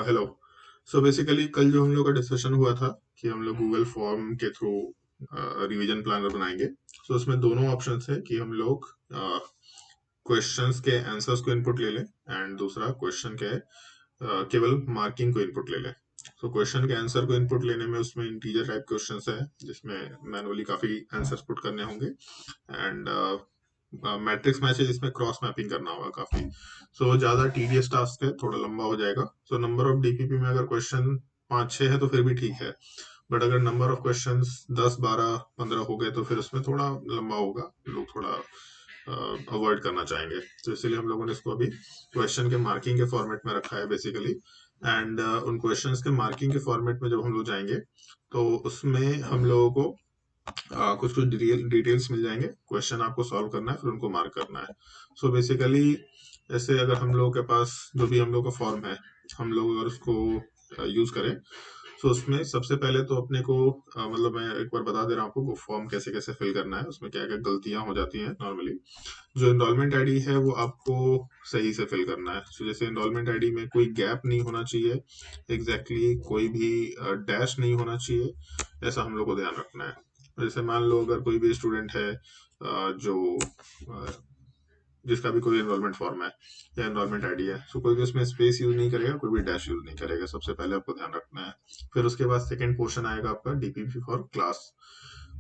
Hello. So basically कल जो हम लोग का डिस्कशन हुआ था कि हम लोग गूगल फॉर्म के थ्रू रिवीजन प्लानर बनाएंगे। सो उसमें दोनों ऑप्शंस है कि हम लोग क्वेश्चंस के आंसर्स को इनपुट ले लें एंड दूसरा क्वेश्चन के केवल मार्किंग को इनपुट ले लें। सो क्वेश्चन के आंसर को इनपुट लेने में उसमें इंटीजर टाइप क्वेश्चंस है जिसमें मैनुअली काफी आंसर्स पुट करने होंगे एंड मैट्रिक्स मैच है जिसमें क्रॉस मैपिंग करना होगा काफी। सो ज्यादा टीडियस टास्क है, थोड़ा लंबा हो जाएगा। सो नंबर ऑफ डीपीपी में अगर क्वेश्चन 5-6 है तो फिर भी ठीक है, बट अगर नंबर ऑफ क्वेश्चंस 10-12-15 हो गए तो फिर उसमें थोड़ा लंबा होगा, लोग थोड़ा अवॉइड करना चाहेंगे। तो इसलिए हम लोगों ने इसको अभी क्वेश्चन के मार्किंग के फॉर्मेट में रखा है बेसिकली। एंड उन क्वेश्चंस के मार्किंग के फॉर्मेट में जब हम लोग जाएंगे तो उसमें हम लोगों को कुछ कुछ डिटेल्स मिल जाएंगे। क्वेश्चन आपको सॉल्व करना है, फिर उनको मार्क करना है। सो बेसिकली ऐसे अगर हम लोगों के पास जो भी हम लोग का फॉर्म है, हम लोग अगर उसको यूज करें, सो उसमें सबसे पहले तो अपने को मतलब मैं एक बार बता दे रहा हूँ आपको वो फॉर्म कैसे कैसे फिल करना है, उसमें क्या क्या गलतियां हो जाती हैं नॉर्मली। जो एनरोलमेंट आईडी है वो आपको सही से फिल करना है। सो जैसे एनरोलमेंट आईडी में कोई गैप नहीं होना चाहिए, कोई भी डैश नहीं होना चाहिए, ऐसा हम लोग को ध्यान रखना है। जैसे मान लो अगर कोई भी स्टूडेंट है जो अ, जिसका भी कोई एनरोलमेंट फॉर्म है या एनरोलमेंट आईडी है, सो कोई भी उसमें स्पेस यूज नहीं करेगा, कोई भी डैश यूज नहीं करेगा, सबसे पहले आपको ध्यान रखना है। फिर उसके बाद सेकंड पोर्शन आएगा आपका डीपीपी फॉर क्लास।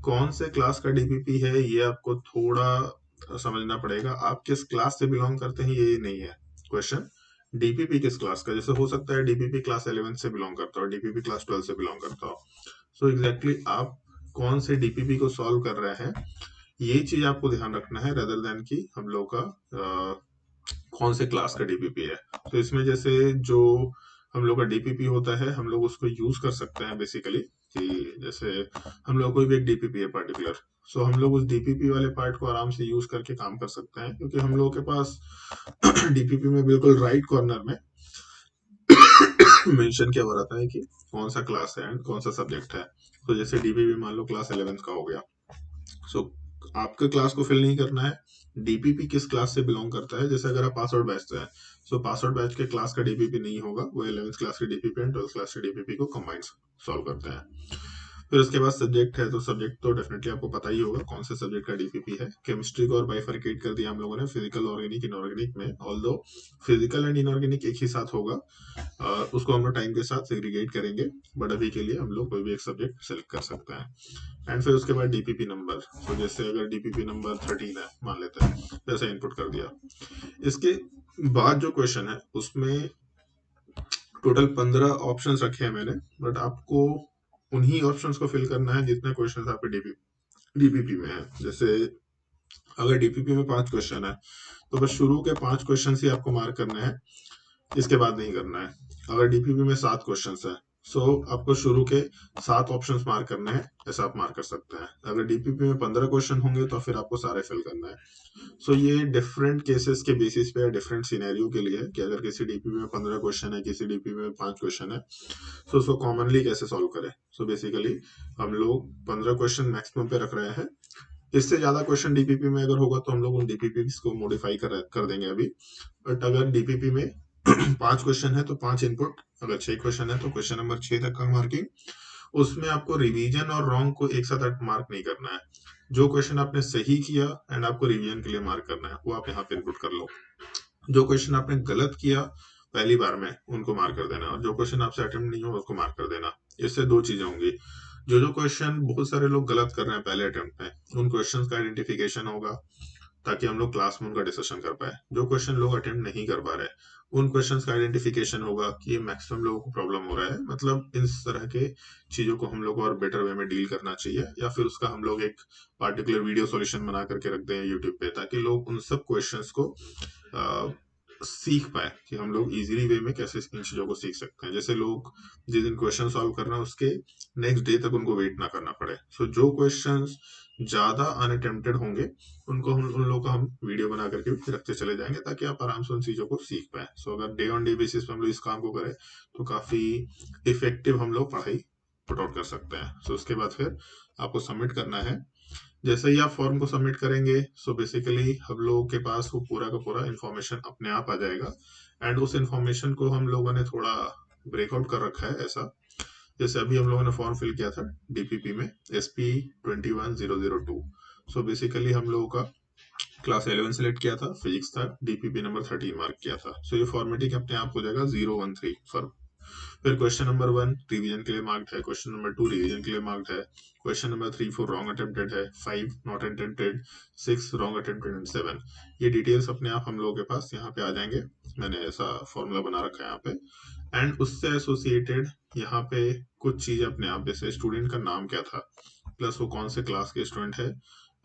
कौन से क्लास का डीपीपी है ये आपको थोड़ा समझना पड़ेगा। आप किस क्लास से बिलोंग करते हैं ये नहीं है क्वेश्चन, डीपीपी किस क्लास का। जैसे हो सकता है डीपीपी क्लास 11 से बिलोंग करता हो, डीपीपी क्लास 12 से बिलोंग करता हो। सो एग्जैक्टली आप कौन से डीपीपी को सॉल्व कर रहे हैं, ये चीज आपको ध्यान रखना है, रेदर देन कि हम लोग का कौन से क्लास का डीपीपी है। तो इसमें जैसे जो हम लोग का डीपीपी होता है हम लोग उसको यूज कर सकते हैं बेसिकली, कि जैसे हम लोग कोई भी एक डीपीपी है पर्टिकुलर, सो हम लोग उस डीपीपी वाले पार्ट को आराम से यूज करके काम कर सकते हैं, क्योंकि हम लोगों के पास डीपीपी में बिल्कुल राइट कॉर्नर में मेंशन किया हुआ रहता है कि कौन सा क्लास है एंड कौन सा सब्जेक्ट है। तो जैसे डीपीपी मान लो क्लास 11 का हो गया, सो आपके क्लास को फिल नहीं करना है, डीपीपी किस क्लास से बिलोंग करता है। जैसे अगर आप पासवर्ड बैच से है, सो पासवर्ड बैच के क्लास का डीपीपी नहीं होगा, वो 11th क्लास के डीपीपी एंड 12th क्लास के डीपीपी को कंबाइंड सॉल्व करते हैं। फिर उसके बाद सब्जेक्ट है, तो सब्जेक्ट तो डेफिनेटली आपको पता ही होगा कौन से सब्जेक्ट का डीपीपी है। केमिस्ट्री को और बाइफरकेट कर दिया हम लोगों ने फिजिकल, ऑर्गेनिक, इनऑर्गेनिक में, ऑल्दो फिजिकल एंड इनऑर्गेनिक एक ही साथ होगा। उसको हम लोग टाइम के साथ सेग्रीगेट करेंगे, बट अभी के लिए हम लोग कोई भी एक सब्जेक्ट सेलेक्ट कर सकते हैं। एंड फिर उसके बाद डीपीपी नंबर, तो जैसे अगर डीपीपी नंबर 13 है मान लेते हैं, जैसे इनपुट कर दिया। इसके बाद जो क्वेश्चन है उसमें टोटल 15 ऑप्शंस रखे हैं मैंने, बट आपको उन्हीं ऑप्शंस को फिल करना है जितने क्वेश्चन आपके डीपीपी में है। जैसे अगर डीपीपी में 5 क्वेश्चन है तो बस शुरू के 5 क्वेश्चन ही आपको मार्क करने हैं, इसके बाद नहीं करना है। अगर डीपीपी में 7 क्वेश्चंस है, सो आपको शुरू के 7 ऑप्शंस मार्क करने हैं, ऐसा आप मार्क कर सकते हैं। अगर डीपीपी में 15 क्वेश्चन होंगे तो फिर आपको सारे फिल करना है। सो ये डिफरेंट केसेस के बेसिस पे या डिफरेंट सिनेरियो के लिए है कि अगर किसी डीपीपी में 15 क्वेश्चन है, किसी डीपीपी में 5 क्वेश्चन है, सो उसको कॉमनली कैसे सॉल्व करें। सो बेसिकली हम लोग 15 क्वेश्चन मैक्सिमम पे रख रहे हैं। इससे ज्यादा क्वेश्चन डीपीपी में अगर होगा तो हम लोग उन डीपीपी को मॉडिफाई कर देंगे अभी। बट अगर डीपीपी में 5 क्वेश्चन है तो 5 इनपुट, अगर 6 क्वेश्चन है तो क्वेश्चन नंबर 6 तक का मार्किंग। उसमें आपको रिवीजन और रॉन्ग को एक साथ मार्क नहीं करना है। जो क्वेश्चन आपने सही किया एंड आपको रिवीजन के लिए मार्क करना है वो आप यहाँ पे इनपुट कर लो। जो क्वेश्चन आपने गलत किया पहली बार में उनको मार्क कर देना, और जो क्वेश्चन आपसे अटेम्प्ट नहीं हो उसको मार्क कर देना। इससे दो चीजें होंगी, जो जो क्वेश्चन बहुत सारे लोग गलत कर रहे हैं पहले अटेम्प्ट में उन क्वेश्चन का आइडेंटिफिकेशन होगा, ताकि हम लोग क्लास में उनका डिस्कशन कर पाए। जो क्वेश्चन लोग अटेम्प्ट नहीं कर पा रहे उन क्वेश्चंस का आइडेंटिफिकेशन होगा कि ये मैक्सिमम लोगों को प्रॉब्लम हो रहा है, मतलब इस तरह के चीजों को हम लोग और बेटर वे में डील करना चाहिए, या फिर उसका हम लोग एक पार्टिकुलर वीडियो सॉल्यूशन बना करके रख दें यूट्यूब पे, ताकि लोग उन सब क्वेश्चंस को सीख पाए कि हम लोग इजीली वे में कैसे इन चीजों को सीख सकते हैं। जैसे लोग जिस दिन क्वेश्चन सॉल्व कर रहे हैं उसके नेक्स्ट डे तक उनको वेट ना करना पड़े। सो जो क्वेश्चंस ज्यादा अनअटेम्प्टेड होंगे उनको हम उन लोगों का हम वीडियो बना करके भी रखते चले जाएंगे, ताकि आप आराम से उन चीजों को सीख पाए। सो अगर डे ऑन डे बेसिस पे हम लोग इस काम को करें तो काफी इफेक्टिव हम लोग पढ़ाई पुट आउट कर सकते हैं। सो उसके बाद फिर आपको सबमिट करना है। जैसे ही आप फॉर्म को सबमिट करेंगे, सो बेसिकली हम लोगों के पास वो पूरा का पूरा इन्फॉर्मेशन अपने आप आ जाएगा, एंड उस इन्फॉर्मेशन को हम लोगों ने थोड़ा ब्रेकआउट कर रखा है ऐसा। जैसे अभी हम लोगों ने फॉर्म फिल किया था डीपीपी में SP 21002। सो बेसिकली हम लोगों का क्लास 11 सेलेक्ट किया था, फिजिक्स था, डीपीपी नंबर 13 मार्क किया था। सो ये फॉर्मेटिंग अपने आप हो जाएगा 013 फॉर। फिर क्वेश्चन नंबर 1 रिवीजन के लिए मार्क्ड है, क्वेश्चन नंबर 2 रिवीजन के लिए मार्क्ड है, क्वेश्चन नंबर 3 4 रॉन्ग अटेम्प्टेड है, 5 not attempted, 6 wrong attempted and 7। ये डिटेल्स अपने आप हम लोगों के पास यहाँ पे आ जाएंगे। मैंने ऐसा फॉर्मूला बना रखा है यहाँ पे। एंड उससे एसोसिएटेड यहाँ पे कुछ चीजें अपने आप, जैसे स्टूडेंट का नाम क्या था, प्लस वो कौन से क्लास के स्टूडेंट है,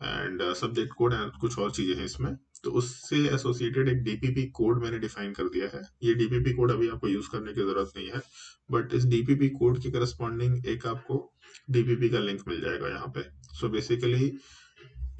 एंड सब्जेक्ट कोड एंड कुछ और चीजें हैं इसमें। तो उससे एसोसिएटेड एक डीपीपी कोड मैंने डिफाइन कर दिया है। ये डीपीपी कोड अभी आपको यूज करने की जरूरत नहीं है, बट इस डीपीपी कोड के करस्पॉन्डिंग एक आपको डीपीपी का लिंक मिल जाएगा यहाँ पे। सो बेसिकली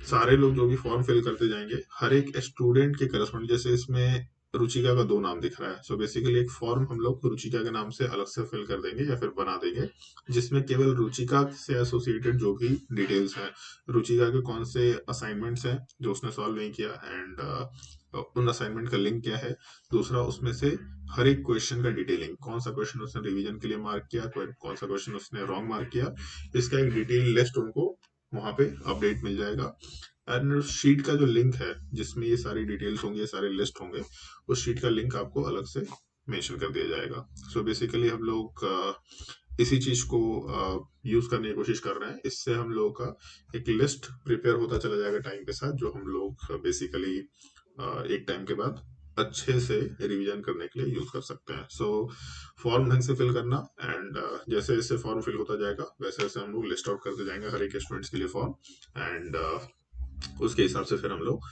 सारे लोग जो भी फॉर्म फिल करते जाएंगे, हर एक स्टूडेंट के करस्पॉन्डिंग, जैसे इसमें रुचिका का 2 नाम दिख रहा है, सो बेसिकली एक फॉर्म हम लोग रुचिका के नाम से अलग से फिल कर देंगे या फिर बना देंगे, जिसमें केवल रुचिका से एसोसिएटेड जो भी डिटेल्स हैं, रुचिका के कौन से असाइनमेंट्स हैं जो उसने सॉल्व नहीं किया, एंड उन असाइनमेंट का लिंक क्या है। दूसरा, उसमें से हर एक क्वेश्चन का डिटेलिंग, कौन सा क्वेश्चन उसने रिवीजन के लिए मार्क किया, कौन सा क्वेश्चन उसने रॉन्ग मार्क किया, इसका एक डिटेल लिस्ट उनको वहां पे अपडेट मिल जाएगा। एंड शीट का जो लिंक है जिसमें ये सारी डिटेल्स होंगे, ये सारे लिस्ट होंगे, उस शीट का लिंक आपको अलग से मेंशन कर दिया जाएगा। सो बेसिकली हम लोग इसी चीज को यूज करने की कोशिश कर रहे हैं। इससे हम लोगों का एक लिस्ट प्रिपेयर होता चला जाएगा टाइम के साथ, जो हम लोग बेसिकली एक टाइम के बाद अच्छे से रिवीजन करने के लिए यूज कर सकते हैं। सो फॉर्म ढंग से फिल करना, एंड जैसे जैसे फॉर्म फिल होता जाएगा वैसे वैसे हम लोग लिस्ट आउट करते जाएंगे हर एक स्टूडेंट्स के लिए फॉर्म, एंड उसके हिसाब से फिर हम लोग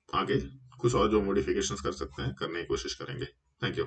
आगे कुछ और जो मॉडिफिकेशंस कर सकते हैं करने की कोशिश करेंगे। Thank you.